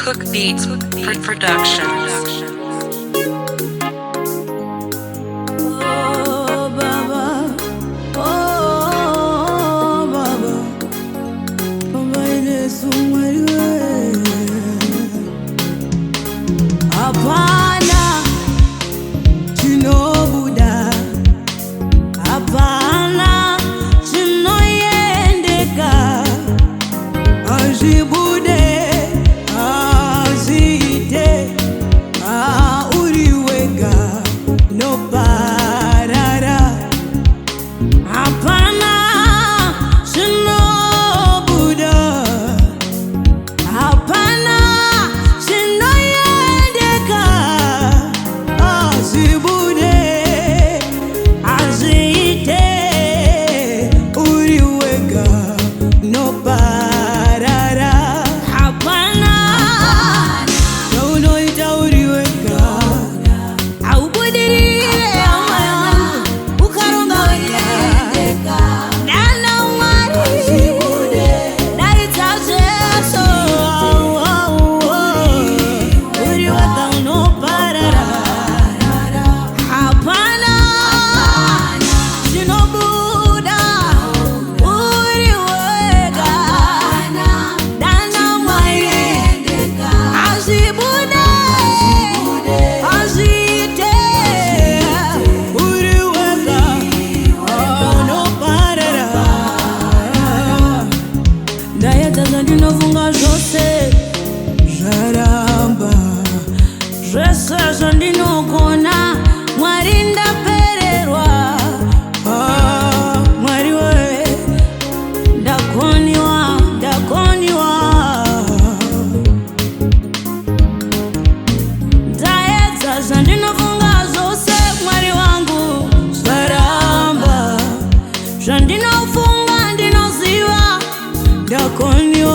Cook Beats Productions. Hapana chinobuda, hapana chinoyendeka, ajibude azite uriwega no parara. Hapana chinobuda, hapana chinoyendeka, ajibude azite uriwega no parara. Hapana naunoita uriwega aubudire ukaronga wendeka dana mwari daita Jesu uriwega unoparara. Hapana chinobuda uriwega dana mwari azibude azite uriwega unoparara. Ndayedzaza ndinofunga zvose zvaramba, zvese zvandinogona Mwari ndapererwa. Mwari we ndakoniwa, ndakoniwa. Ndaedza zvandinofunga zvose Mwari wangu zvaramba, zvandinofunga ndinoziva ndakoniwa.